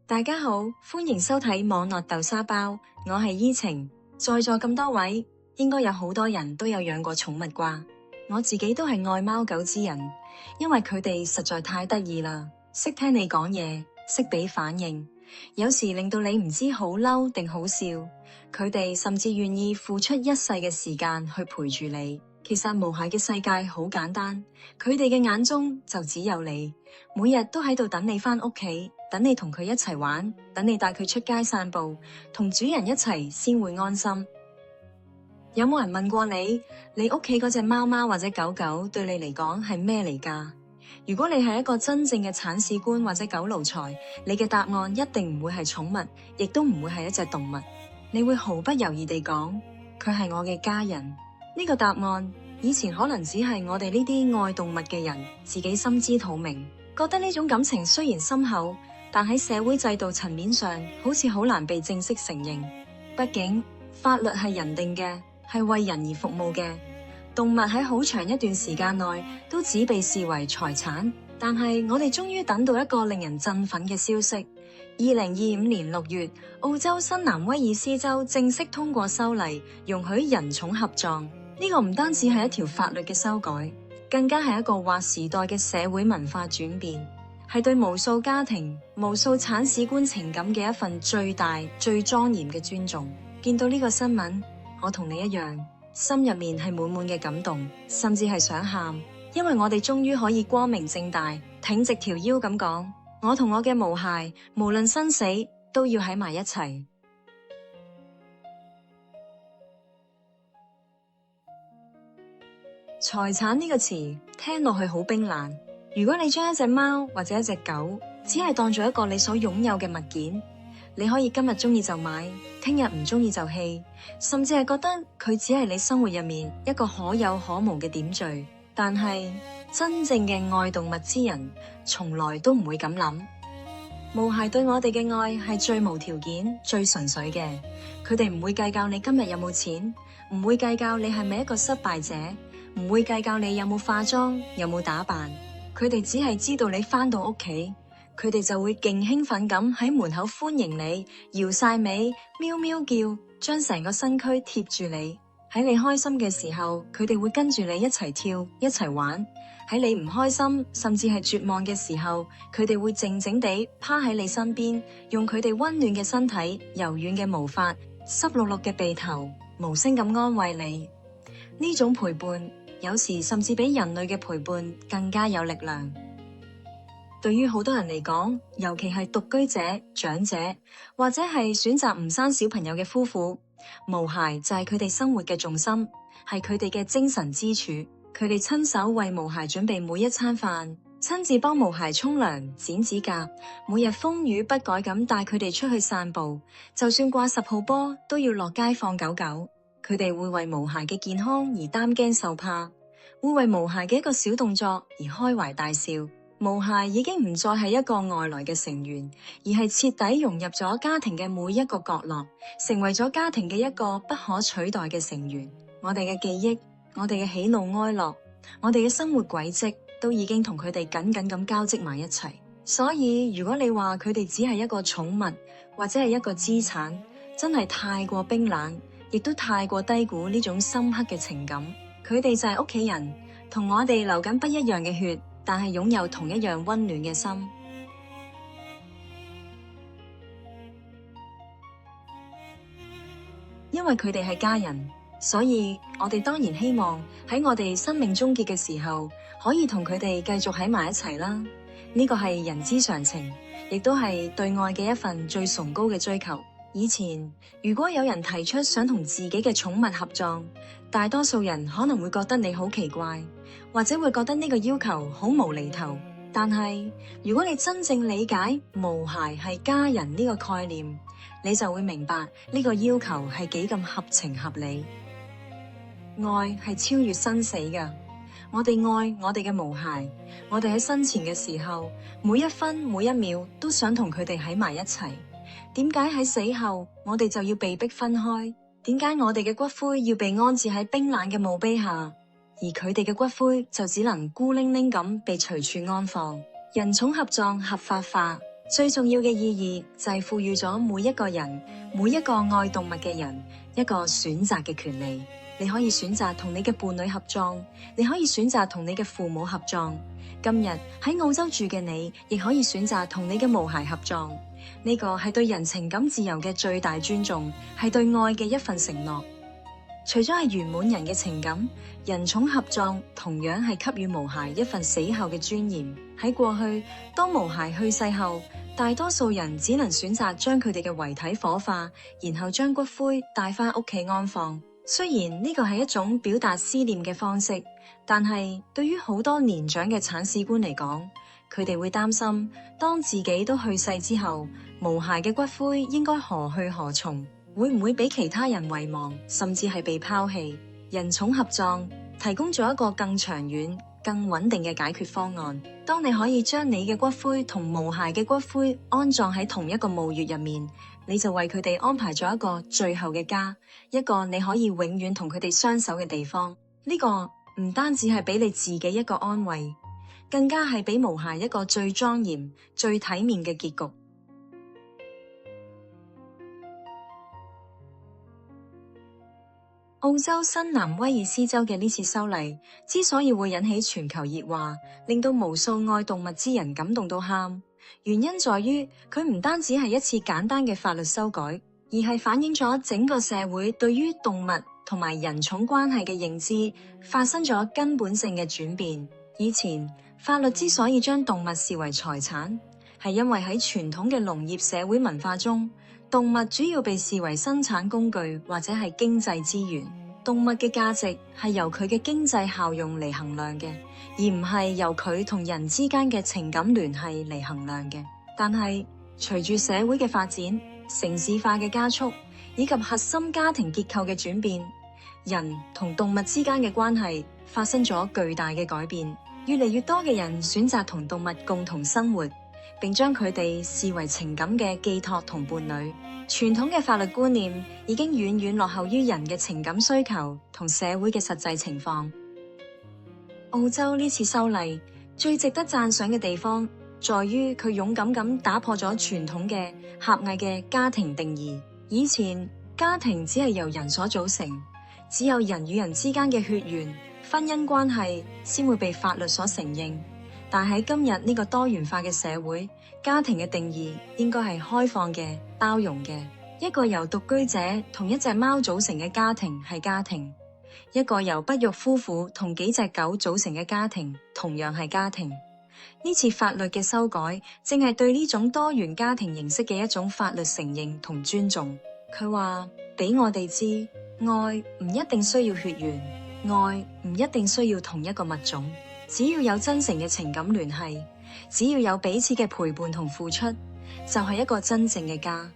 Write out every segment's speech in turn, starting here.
大家好，歡迎收睇網絡豆沙包，我係依晴。在座咁多位，應該有好多人都有養過寵物啩。我自己都係愛貓狗之人，因為佢哋實在太得意啦，識聽你講嘢，識俾反應，有時令到你唔知好嬲定好笑。佢哋甚至願意付出一世嘅時間去陪住你。其實毛孩嘅世界好簡單，佢哋嘅眼中就只有你，每日都喺度等你返屋企，等你同佢一齊玩，等你帶佢出街散步，同主人一齊先會安心。有冇人問過你，你屋企嗰隻貓貓或者狗狗對你嚟講係咩嚟㗎？如果你係一個真正嘅鏟屎官或者狗奴才，你嘅答案一定唔會係寵物，亦都唔會係一隻動物。你會毫不猶豫地講，佢係我嘅家人。呢個答案以前可能只係我哋呢啲愛動物嘅人自己心知肚明，覺得呢種感情雖然深厚，但喺社會制度層面上好似好難被正式承認。畢竟法律係人定嘅，係為人而服務嘅。動物喺好長一段時間內都只被視為財產。但係我哋終於等到一個令人振奮嘅消息。2025年6月，澳洲新南威爾斯州正式通過修例，容許人寵合葬。呢個唔單止係一條法律嘅修改，更加係一個劃時代嘅社會文化轉變，係對無數家庭、無數鏟屎官情感嘅一份最大、最莊嚴嘅尊重。見到呢個新聞，我同你一樣，心入面係滿滿嘅感動，甚至係想喊，因為我哋終於可以光明正大、挺直條腰咁講，我同我嘅毛孩，無論生死，都要喺埋一齊。財產呢個詞聽落去好冰冷。如果你將一隻貓或者一隻狗只係當做一個你所擁有嘅物件，你可以今日中意就買，聽日唔中意就棄，甚至係覺得佢只係你生活入面一個可有可無嘅點綴。但係真正嘅愛動物之人，從來都唔會咁諗。毛孩對我哋嘅愛係最無條件、最純粹嘅。佢哋唔會計較你今日有冇錢，唔會計較你係咪一個失敗者，唔會計較你有冇化妝，有冇打扮。佢哋只係知道你返到屋企，佢哋就會勁興奮咁喺門口歡迎你，搖晒尾，喵喵叫，將成個身軀貼住你。喺你開心嘅時候，佢哋會跟住你一齊跳，一齊玩。喺你唔開心，甚至係絕望嘅時候，佢哋會靜靜地趴喺你身邊，用佢哋溫暖嘅身體、柔軟嘅毛髮、濕漉漉嘅鼻頭，無聲咁安慰你。呢種陪伴，有時甚至比人類嘅陪伴更加有力量。對於好多人嚟講，尤其係獨居者、長者，或者係選擇唔生小朋友嘅夫婦，毛孩就係佢哋生活嘅重心，係佢哋嘅精神支柱。佢哋親手為毛孩準備每一餐飯，親自幫毛孩沖涼、剪指甲，每日風雨不改咁帶佢哋出去散步，就算掛10號波都要落街放狗狗。佢哋會為毛孩嘅健康而擔驚受怕，會為毛孩嘅一個小動作而開懷大笑。毛孩已經唔再係一個外來嘅成員，而係徹底融入咗家庭嘅每一個角落，成為咗家庭嘅一個不可取代嘅成員。我哋嘅記憶，我哋嘅喜怒哀樂，我哋嘅生活軌跡，都已經同佢哋緊緊咁交織埋一齊。所以如果你話佢哋只係一個寵物，或者係一個資產，真係太過冰冷，亦都太過低估呢種深刻嘅情感。佢哋就係屋企人，同我哋流緊不一樣嘅血，但係擁有同一樣溫暖嘅心。因為佢哋係家人，所以我哋當然希望喺我哋生命終結嘅時候，可以同佢哋繼續喺埋一齊啦。呢個係人之常情，亦都係對愛嘅一份最崇高嘅追求。以前如果有人提出想同自己嘅寵物合葬，大多數人可能會覺得你好奇怪，或者會覺得呢個要求好無厘頭。但係如果你真正理解毛孩係家人呢個概念，你就會明白呢個要求係幾咁合情合理。愛係超越生死㗎。我哋愛我哋嘅毛孩，我哋喺生前嘅時候，每一分每一秒都想同佢哋喺埋一齊。點解喺死後我哋就要被迫分開？點解我哋嘅骨灰要被安置喺冰冷嘅墓碑下，而佢哋嘅骨灰就只能孤零零咁被隨處安放？人寵合葬合法化，最重要嘅意義就係賦予咗每一個人、每一個愛動物嘅人一個選擇嘅權利。你可以選擇同你嘅伴侶合葬，你可以選擇同你嘅父母合葬。今日喺澳洲住嘅你，亦可以選擇同你嘅毛孩合葬。呢個係對人情感自由嘅最大尊重，係對愛嘅一份承諾。除咗係圓滿人嘅情感，人寵合葬同樣係給予毛孩一份死後嘅尊嚴。喺過去，當毛孩去世後，大多數人只能選擇將佢哋嘅遺體火化，然後將骨灰帶返屋企安放。雖然呢個係一種表達思念嘅方式，但係對於好多年長嘅鏟屎官嚟講，佢哋會擔心，當自己都去世之後，毛孩嘅骨灰應該何去何從？會唔會俾其他人遺忘，甚至係被拋棄？人寵合葬提供咗一個更長遠、更穩定嘅解決方案。當你可以將你嘅骨灰同毛孩嘅骨灰安葬喺同一個墓穴入面，你就為佢哋安排咗一個最後嘅家，一個你可以永遠同佢哋相守嘅地方。呢個唔單止係俾你自己一個安慰，更加係俾毛孩一個最莊嚴、最體面嘅結局。澳洲新南威爾斯州嘅呢次修例之所以會引起全球熱話，令到無數愛動物之人感動到喊，原因在於佢唔單止係一次簡單嘅法律修改，而係反映咗整個社會對於動物同埋人寵關係嘅認知發生咗根本性嘅轉變。以前法律之所以將動物視為財產，係因為喺傳統嘅農業社會文化中，動物主要被視為生產工具或者係經濟資源。動物嘅價值係由佢嘅經濟效用嚟衡量嘅，而唔係由佢同人之間嘅情感聯繫嚟衡量嘅。但係隨住社會嘅發展、城市化嘅加速以及核心家庭結構嘅轉變，人同動物之間嘅關係發生咗巨大嘅改變。越嚟越多嘅人選擇同動物共同生活，並將佢哋視為情感嘅寄託同伴侶。傳統嘅法律觀念已經遠遠落後於人嘅情感需求同社會嘅實際情況。澳洲呢次修例最值得讚賞嘅地方，在於佢勇敢咁打破咗傳統嘅狹隘嘅家庭定義。以前家庭只係由人所組成，只有人與人之間嘅血緣、婚姻關係先會被法律所承認。但喺今日呢個多元化嘅社會，家庭嘅定義應該係開放嘅、包容嘅。一個由獨居者同一隻貓組成嘅家庭係家庭，一個由不育夫婦同幾隻狗組成嘅家庭同樣係家庭。呢次法律嘅修改，正係對呢種多元家庭形式嘅一種法律承認同尊重。佢話俾我哋知，愛唔一定需要血緣，愛唔一定需要同一個物種。只要有真誠嘅情感聯繫，只要有彼此嘅陪伴同付出，就係一個真正嘅家。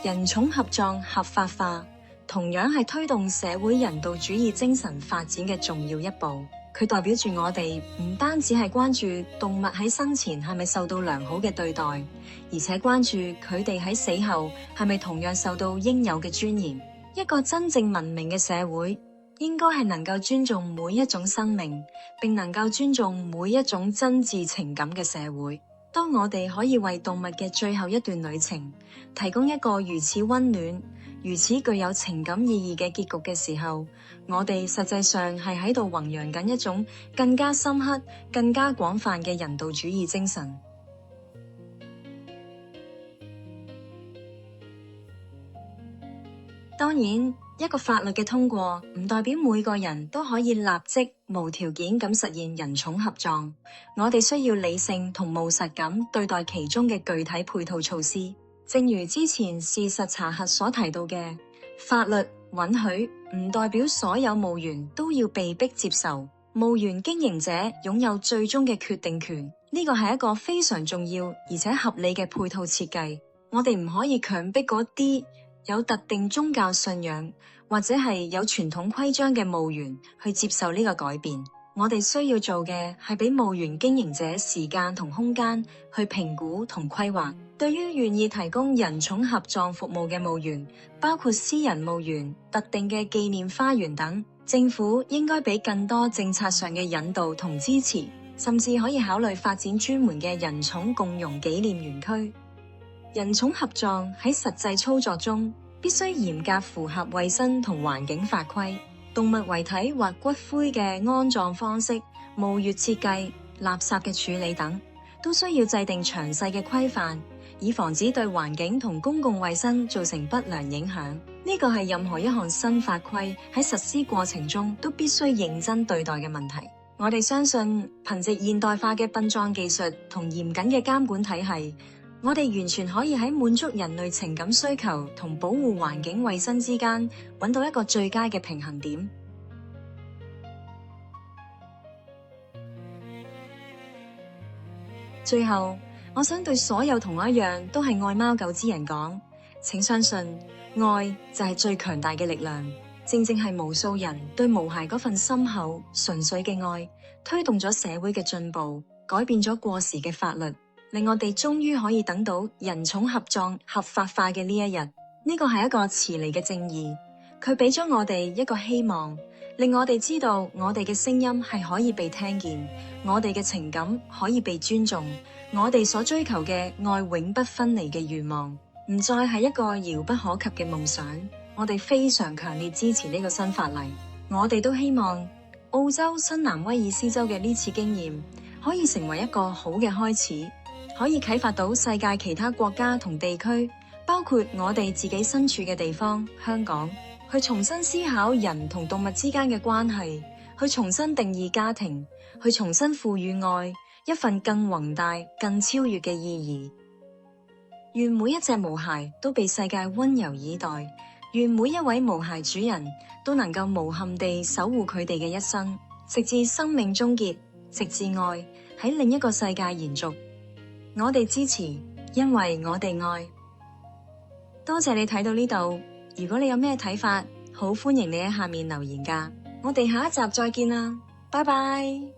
人寵合葬合法化，同樣係推動社會人道主義精神發展嘅重要一步。佢代表住我哋唔單止係關注動物喺生前係咪受到良好嘅對待，而且關注佢哋喺死後係咪同樣受到應有嘅尊嚴。一個真正文明嘅社會，應該係能夠尊重每一種生命，並能夠尊重每一種真摯情感嘅社會。當我哋可以為動物嘅最後一段旅程提供一個如此溫暖、如此具有情感意義嘅結局嘅時候，我哋實際上係喺度弘揚緊一種更加深刻、更加廣泛嘅人道主義精神。當然，一個法律嘅通過唔代表每個人都可以立即無條件咁實現人寵合葬。我哋需要理性同務實咁對待其中嘅具體配套措施。正如之前事實查核所提到嘅，法律允許唔代表所有墓園都要被迫接受。墓園經營者擁有最終嘅決定權，呢個係一個非常重要而且合理嘅配套設計。我哋唔可以強迫嗰啲有特定宗教信仰或者係有傳統規章嘅墓園去接受呢個改變。我哋需要做嘅係俾墓園經營者時間同空間去評估同規劃。對於願意提供人寵合葬服務嘅墓園，包括私人墓園、特定嘅紀念花園等，政府應該俾更多政策上嘅引導同支持。甚至可以考慮發展專門嘅人寵共融紀念園區。人寵合葬喺實際操作中，必須嚴格符合衛生同環境法規，動物遺體或骨灰嘅安葬方式、墓穴設計、垃圾嘅處理等，都需要制定詳細嘅規範，以防止對環境同公共衛生造成不良影響。呢個係任何一項新法規喺實施過程中都必須認真對待嘅問題。我哋相信，憑藉現代化嘅殯葬技術同嚴謹嘅監管體系，我哋完全可以喺滿足人類情感需求同保護環境衛生之間，揾到一個最佳嘅平衡點。最後，我想對所有同我一樣都係愛貓狗之人講，請相信，愛就係最強大嘅力量。正正係無數人對毛孩嗰份深厚純粹嘅愛，推動咗社會嘅進步，改變咗過時嘅法律，令我哋終於可以等到人寵合葬合法化嘅呢一日。呢個係一個遲嚟嘅正義，佢俾咗我哋一個希望，令我哋知道我哋嘅聲音係可以被聽見，我哋嘅情感可以被尊重，我哋所追求嘅愛永不分離嘅願望，唔再係一個遙不可及嘅夢想。我哋非常強烈支持呢個新法例，我哋都希望澳洲新南威爾斯州嘅呢次經驗可以成為一個好嘅開始，可以啟發到世界其他國家同地區，包括我哋自己身處嘅地方香港，去重新思考人同動物之間嘅關係，去重新定義家庭，去重新賦予愛一份更宏大、更超越嘅意義。願每一隻毛孩都被世界溫柔以待，願每一位毛孩主人都能夠無憾地守護佢哋嘅一生，直至生命終結，直至愛喺另一個世界延續。我哋支持，因為我哋愛。多謝你睇到呢度，如果你有咩睇法，好歡迎你喺下面留言㗎。我哋下一集再見啦，拜拜。